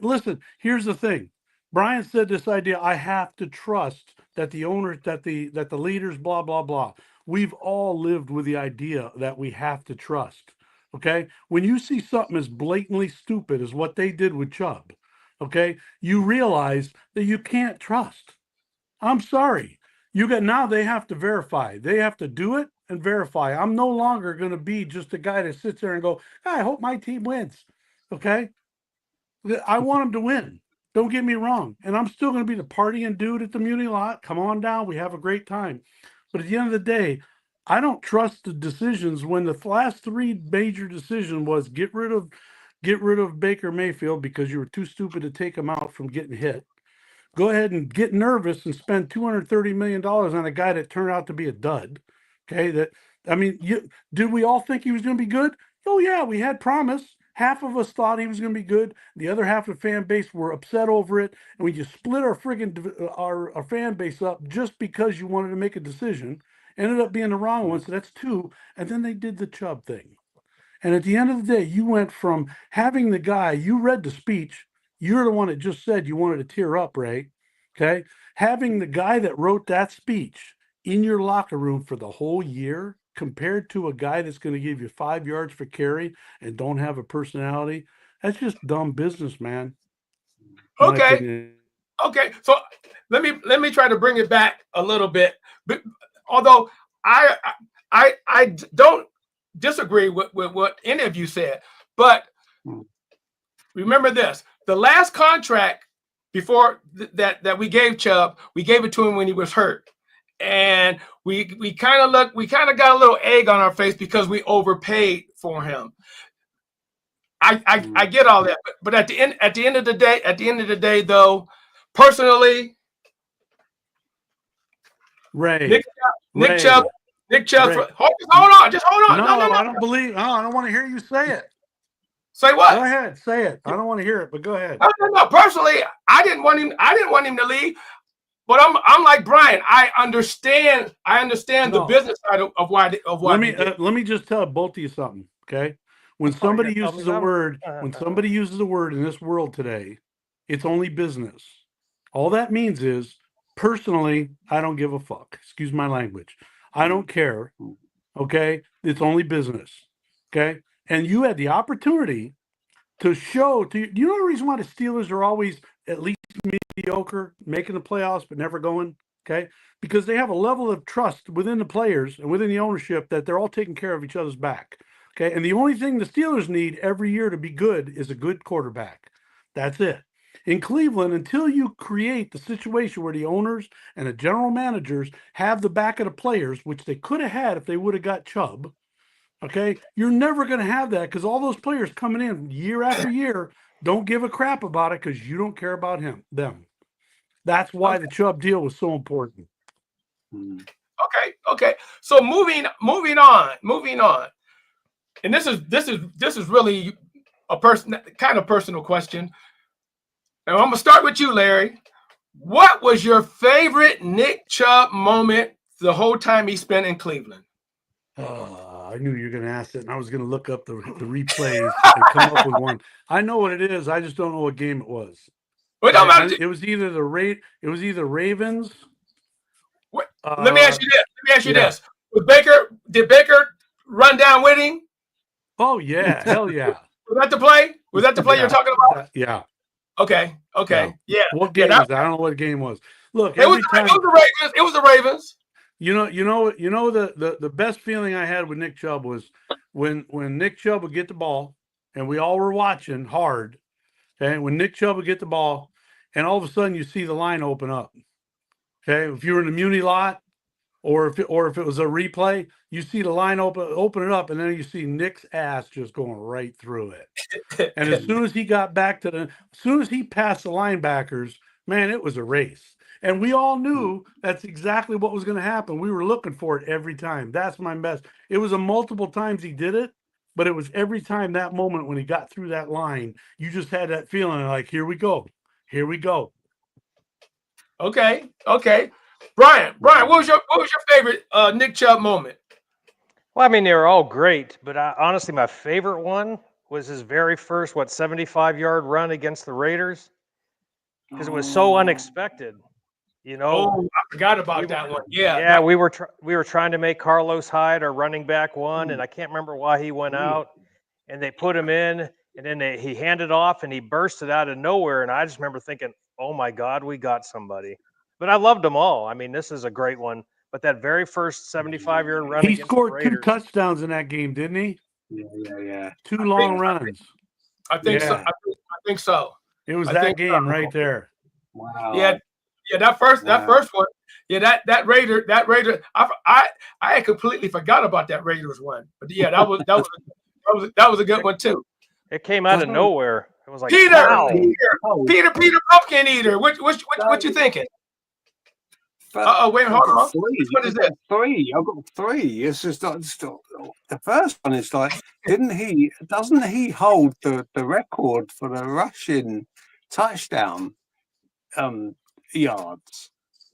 listen. Here's the thing. Brian said this idea. I have to trust that the owners, that the leaders, blah blah blah. We've all lived with the idea that we have to trust. Okay, when you see something as blatantly stupid as what they did with Chubb, okay, you realize that you can't trust. I'm sorry. Now they have to verify. They have to do it and verify. I'm no longer going to be just a guy that sits there and go, I hope my team wins. Okay. I want them to win. Don't get me wrong. And I'm still going to be the partying dude at the Muni lot. Come on down. We have a great time. But at the end of the day, I don't trust the decisions when the last 3 major decision was get rid of Baker Mayfield because you were too stupid to take him out from getting hit. Go ahead and get nervous and spend $230 million on a guy that turned out to be a dud. Okay, did we all think he was going to be good? Oh yeah, we had promise. half of us thought he was going to be good. The other half of the fan base were upset over it, and we just split our our fan base up just because you wanted to make a decision. Ended up being the wrong one, so that's 2. And then they did the Chubb thing. And at the end of the day, you went from having the guy, you read the speech, you're the one that just said you wanted to tear up, Ray. Okay. Having the guy that wrote that speech in your locker room for the whole year compared to a guy that's going to give you 5 yards for carry and don't have a personality, that's just dumb business, man. Okay. Okay. So let me try to bring it back a little bit. But although I don't disagree with what any of you said, but remember this: the last contract before that we gave Chubb, we gave it to him when he was hurt, and we kind of got a little egg on our face because we overpaid for him. I get all that, but at the end of the day, though, personally, Ray, Nick Chubb. Hold on. No, I don't believe. Oh, I don't want to hear you say it. Say what? Go ahead, say it. I don't want to hear it, but go ahead. No. Personally, I didn't want him to leave. But I'm like Brian. I understand the business side of why. Let me just tell both of you something, okay? When somebody uses a word, in this world today, it's only business. All that means is, personally, I don't give a fuck. Excuse my language. I don't care. Okay? It's only business. Okay? And you had the opportunity to show do you know the reason why the Steelers are always at least mediocre, making the playoffs but never going? Okay? Because they have a level of trust within the players and within the ownership that they're all taking care of each other's back. Okay? And the only thing the Steelers need every year to be good is a good quarterback. That's it. In Cleveland, until you create the situation where the owners and the general managers have the back of the players, which they could have had if they would have got Chubb, okay, you're never going to have that because all those players coming in year after year don't give a crap about it because you don't care about them. That's why the Chubb deal was so important. Okay. So moving on. And this is really a personal question. And I'm gonna start with you, Larry. What was your favorite Nick Chubb moment the whole time he spent in Cleveland? I knew you were going to ask it, and I was going to look up the replays and come up with one. I know what it is. I just don't know what game it was. It was either Ravens. Let me ask you this. Did Baker run down with him? Oh yeah, hell yeah. Was that the play? You're talking about? Yeah. Okay. Yeah. What game was that? I don't know what game it was. Look, it was the Ravens. You know the best feeling I had with Nick Chubb was when Nick Chubb would get the ball, and we all were watching hard. Okay, when Nick Chubb would get the ball, and all of a sudden you see the line open up. Okay, if you were in the Muni lot, or if it was a replay, you see the line open it up, and then you see Nick's ass just going right through it. And as soon as he got back as soon as he passed the linebackers, man, it was a race. And we all knew that's exactly what was going to happen. We were looking for it every time. That's my best. It was a multiple times he did it, but it was every time that moment when he got through that line, you just had that feeling like, here we go. Okay. Brian, what was your favorite Nick Chubb moment? Well, I mean, they were all great, but honestly, my favorite one was his very first 75-yard run against the Raiders, because it was so unexpected. You know, I forgot about that one. Yeah, we were trying to make Carlos Hyde our running back one, and I can't remember why he went out, and they put him in, and then he handed off, and he bursted out of nowhere, and I just remember thinking, oh my God, we got somebody. But I loved them all. I mean, this is a great one. But that very first 75-yard run, he scored 2 touchdowns in that game, didn't he? Yeah. 2 long runs. I think so. I think so. It was that game right there. Wow. Yeah, that first one. Yeah, that Raider. I had completely forgot about that Raiders one. But yeah, that was a good one too. It came out of nowhere. It was like Peter Pumpkin Eater. What you thinking? Wait, hold on. Three. What is that? Three. I've got three. It's just like the first one is like, doesn't he hold the record for the rushing touchdown yards?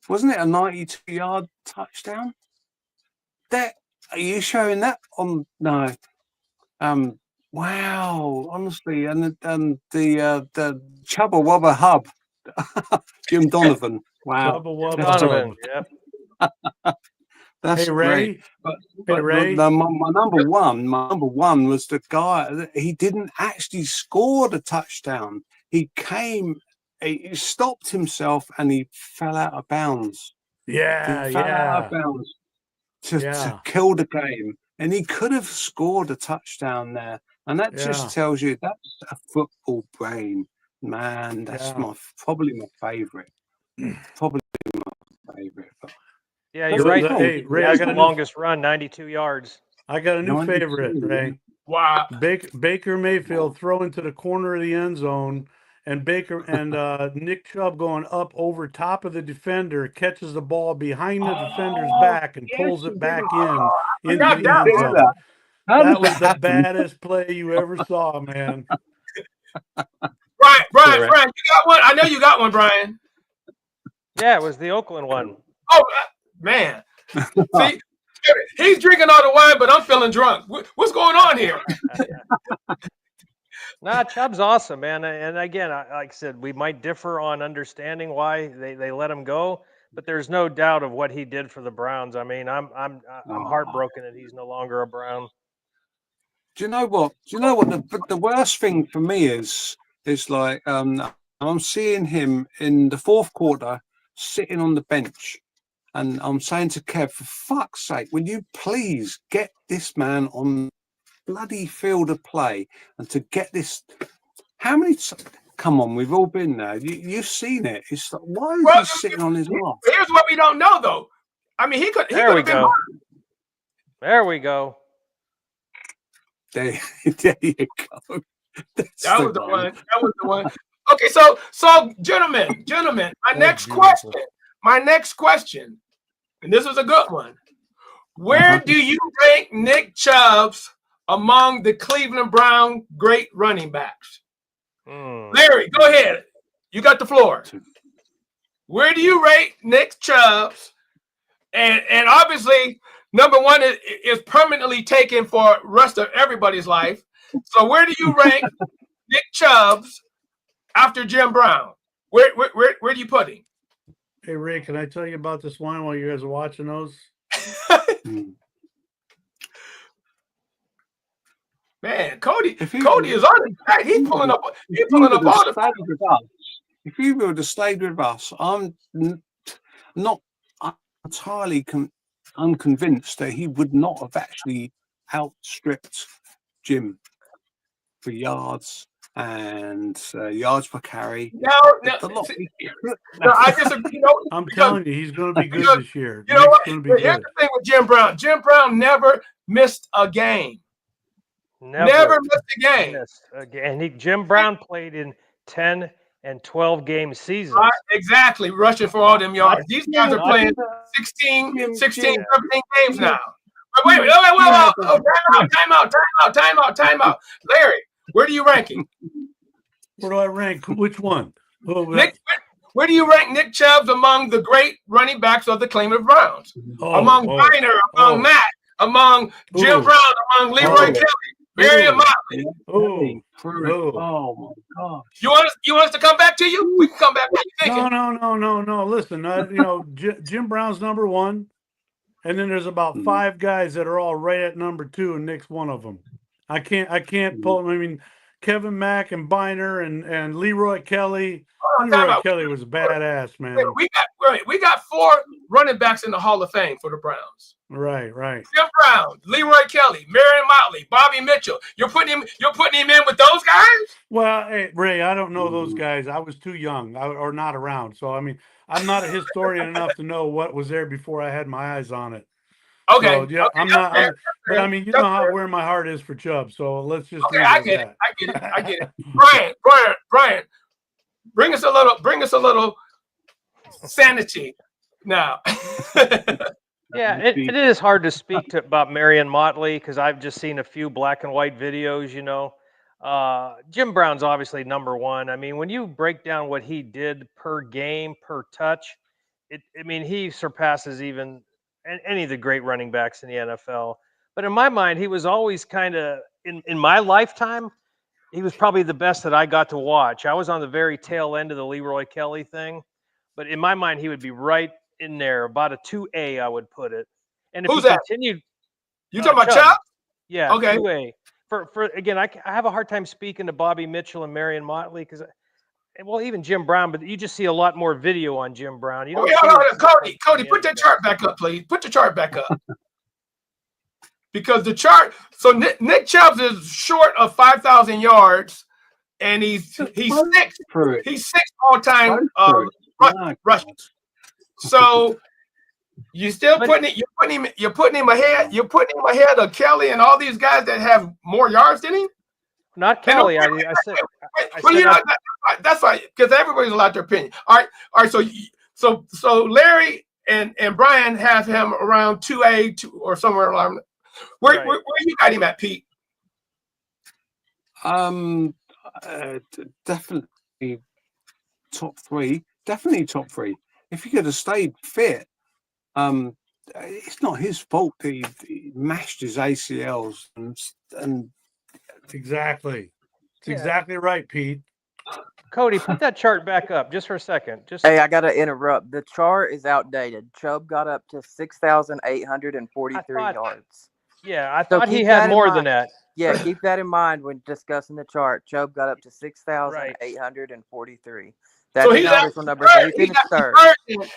Wasn't it a 92-yard touchdown? That are you showing that on? No. Wow. Honestly, and the Chubba Wubba Hub, Jim Donovan. Wow. Chubba Wubba Donovan. Hub. Yep. That's Hey, Ray. great. Hey, Ray. My number one was the guy that he didn't actually score the touchdown. He stopped himself and he fell out of bounds. Yeah, He fell out of yeah. bounds to kill the game. And he could have scored a touchdown there. And that just tells you that's a football brain. Man, that's probably my favorite. Probably my favorite. Yeah, you're right. Hey, Ray, He has the longest run, 92 yards. I got a new favorite, Ray. Wow. Baker Mayfield throwing to the corner of the end zone, and Nick Chubb going up over top of the defender, catches the ball behind the defender's back and pulls it back into the end zone. That was the baddest play you ever saw, man. Brian, you got one? I know you got one, Brian. Yeah, it was the Oakland one. Oh, man. See, he's drinking all the wine, but I'm feeling drunk. What's going on here? Nah, Chubb's awesome, man. And again, like I said, we might differ on understanding why they let him go, but there's no doubt of what he did for the Browns. I mean, I'm heartbroken that he's no longer a Brown. Do you know what? The worst thing for me is like I'm seeing him in the fourth quarter sitting on the bench, and I'm saying to Kev, for fuck's sake, will you please get this man on bloody field of play and to get this? How many? Come on, we've all been there. You've seen it. It's like, why is he sitting on his ass? Here's what we don't know, though. I mean, he could. There we go. There we go. There you go. That was the one. Okay, so gentlemen, my next question, and this was a good one. Where do you rank Nick Chubbs among the Cleveland Brown great running backs? Larry, go ahead. You got the floor. Where do you rate Nick Chubbs? And obviously, number one is permanently taken for the rest of everybody's life. So where do you rank Nick Chubbs after Jim Brown? Where do you put him? Hey, Ray, can I tell you about this wine while you guys are watching those? Man, Cody is on it. He's pulling up all the. If you would have stayed with us, I'm not entirely unconvinced that he would not have actually outstripped Jim for yards and yards per carry. No, I disagree. I'm telling you, he's going to be good this year. You know what? Here's the thing with Jim Brown. Jim Brown never missed a game. Never missed a game. And Jim Brown played in 10 and 12 game seasons. Exactly, rushing for all them yards. These guys are playing 16, 17 games now. Wait. Oh, time out. Larry, where do you rank him? Where do I rank? Which one? Nick, where do you rank Nick Chubb among the great running backs of the Cleveland Browns? Among Biner, among Matt, among Jim Brown, among Leroy Kelly, Marion Motley. Oh my God! You want us to come back to you? We can come back. No. Listen, Jim Brown's number one, and then there's about five guys that are all right at number two, and Nick's one of them. I can't pull them. I mean, Kevin Mack and Biner and Leroy Kelly. Leroy Kelly was a badass, man. We got four running backs in the Hall of Fame for the Browns. Right. Jim Brown, Leroy Kelly, Marion Motley, Bobby Mitchell. You're putting him in with those guys? Well, hey, Ray, I don't know those guys. I was too young or not around. So, I mean, I'm not a historian enough to know what was there before I had my eyes on it. Okay. So, yeah, I'm not. But I mean, you know where my heart is for Chubb. So let's just. Okay, I get it. Brian, bring us a little sanity. Now, Yeah, it is hard to speak about Marion Motley because I've just seen a few black and white videos, Jim Brown's obviously number one. I mean, when you break down what he did per game, per touch, he surpasses even any of the great running backs in the NFL. But in my mind, he was always kind of, in my lifetime, he was probably the best that I got to watch. I was on the very tail end of the Leroy Kelly thing, but in my mind, he would be right in there, about a 2A, I would put it. And if who's he that? continued, You talking about Chubb. Chubb? Yeah, Okay. 2A. For again, I have a hard time speaking to Bobby Mitchell and Marion Motley because, well, even Jim Brown, but you just see a lot more video on Jim Brown. You don't see hold on. him Cody, put that chart back up, please. Put the chart back up. Because the chart, so Nick Chubb is short of 5,000 yards, and he's sixth all-time rushing. So you still putting him ahead. You're putting him ahead of Kelly and all these guys that have more yards than him. Not Kelly. I said. That's right, because everybody's allowed their opinion. All right. So Larry and Brian have him around 2A or somewhere around. Where you got him at, Pete? Definitely top three. Definitely top three. If he could have stayed fit, it's not his fault. He mashed his ACLs and exactly. It's exactly right, Pete. Cody, put that chart back up just for a second. Hey, I gotta interrupt. The chart is outdated. Chubb got up to 6,843 yards. Yeah, I thought he had more than that. Yeah, keep that in mind when discussing the chart. Chubb got up to 6,843. That's his official number. So he finished third.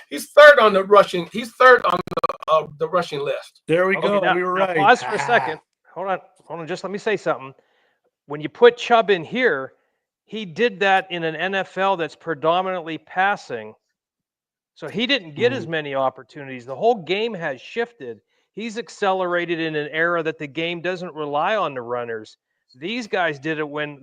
He's third on the rushing. He's third on the rushing list. There we go. Now, we were right. Pause for a second. Hold on. Just let me say something. When you put Chubb in here, he did that in an NFL that's predominantly passing. So he didn't get as many opportunities. The whole game has shifted. He's accelerated in an era that the game doesn't rely on the runners. These guys did it when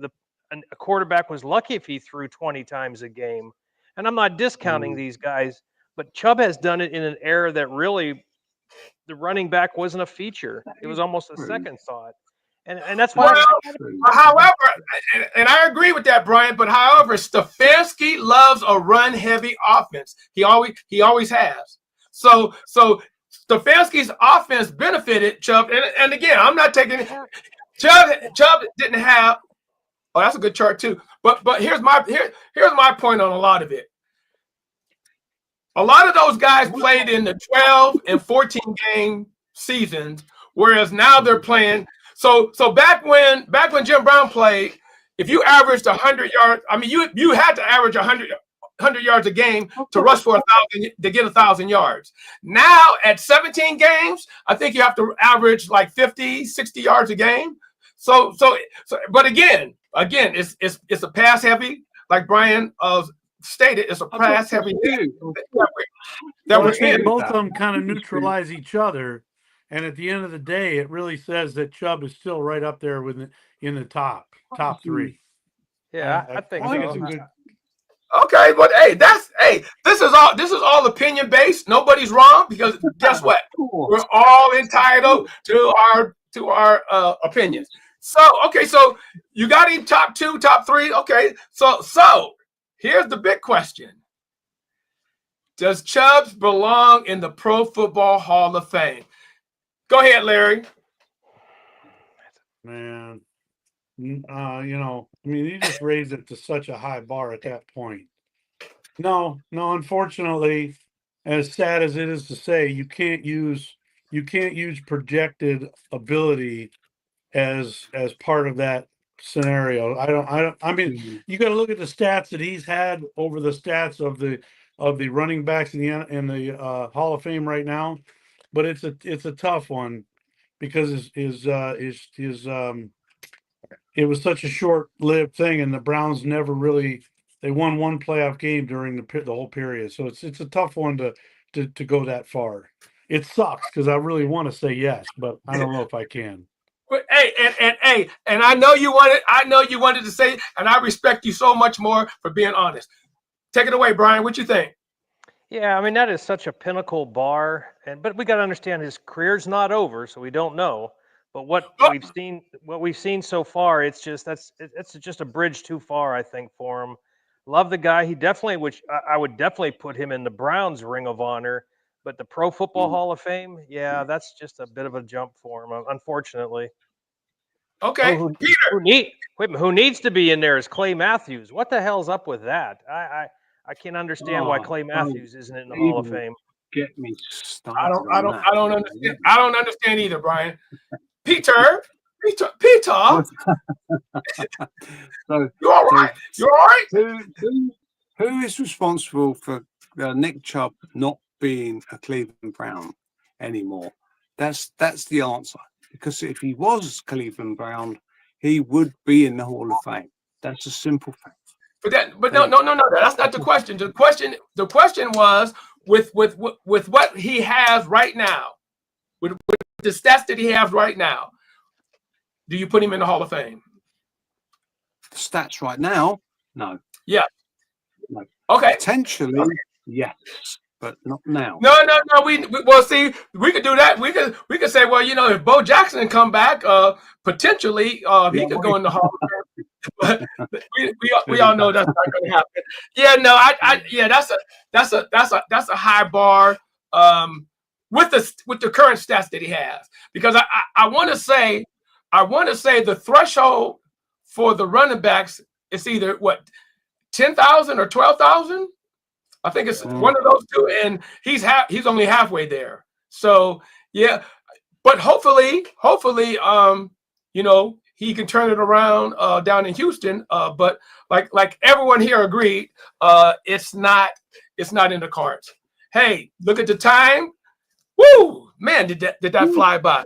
a quarterback was lucky if he threw 20 times a game. And I'm not discounting these guys, but Chubb has done it in an era that really the running back wasn't a feature. It was almost a second thought. And that's why. However, and I agree with that, Brian. But however, Stefanski loves a run-heavy offense. He always has. So Stefanski's offense benefited Chubb. And again, I'm not taking Chubb didn't have. Oh, that's a good chart too. But here's my point on a lot of it. A lot of those guys played in the 12 and 14 game seasons, whereas now they're playing. So back when Jim Brown played, if you averaged 100 yards, I mean you had to average 100 yards a game to rush for 1,000 to get 1,000 yards. Now at 17 games, I think you have to average like 50, 60 yards a game. So but again, it's a pass heavy, like Brian stated. It's a pass heavy. Both of them kind of neutralize each other. And at the end of the day, it really says that Chubb is still right up there in the top three. Yeah, I think so. it's a good. Okay, but this is all opinion based. Nobody's wrong because guess what? We're all entitled to our opinions. So you got him top 2, top 3. Okay, so here's the big question: does Chubb belong in the Pro Football Hall of Fame? Go ahead, Larry. Man, you just raised it to such a high bar at that point. No, unfortunately, as sad as it is to say, you can't use projected ability as part of that scenario. I mean, you got to look at the stats that he's had over the stats of the running backs in the Hall of Fame right now. But it's a tough one because it was such a short-lived thing, and the Browns never really they won one playoff game during the whole period. So it's a tough one to go that far. It sucks because I really want to say yes, but I don't know if I can. But and I know you wanted to say, and I respect you so much more for being honest. Take it away, Brian. What you think? Yeah, I mean that is such a pinnacle bar, but we got to understand his career's not over, so we don't know. But what we've seen so far, it's just a bridge too far, I think, for him. Love the guy. He definitely, which I would definitely put him in the Browns Ring of Honor, but the Pro Football Hall of Fame, yeah, that's just a bit of a jump for him, unfortunately. Okay, Peter. Who needs to be in there is Clay Matthews. What the hell's up with that? I can't understand why Oh, Clay don't Matthews isn't in the Hall of even Fame. get me started I on that. don't understand. I don't understand either, Brian. Peter. So, You all right? You all right? who is responsible for Nick Chubb not being a Cleveland Brown anymore? That's the answer. Because if he was Cleveland Brown, he would be in the Hall of Fame. That's a simple fact. But no. That's not the question. The question was with what he has right now, with the stats that he has right now. Do you put him in the Hall of Fame? The stats right now, no. Yeah. No. Okay. Potentially, yes, but not now. No. We well, see, we could do that. We could say, well, if Bo Jackson come back, potentially, he could go in the Hall of Fame. But we all know that's not going to happen. Yeah, no, that's a high bar with the current stats that he has, because I want to say the threshold for the running backs is either what 10,000 or 12,000. I think it's one of those two, and he's only halfway there. So yeah, but hopefully, he can turn it around down in Houston. But like everyone here agreed, it's not in the cards. Hey, look at the time. Woo, man, did that fly by?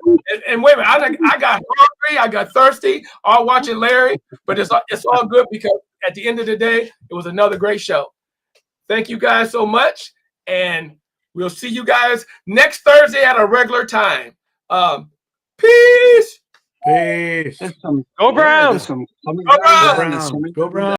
And wait a minute, I got hungry, I got thirsty, all watching Larry. But it's all good, because at the end of the day, it was another great show. Thank you guys so much, and we'll see you guys next Thursday at a regular time. Peace. Peace. Go Browns! Go Browns! Go Browns.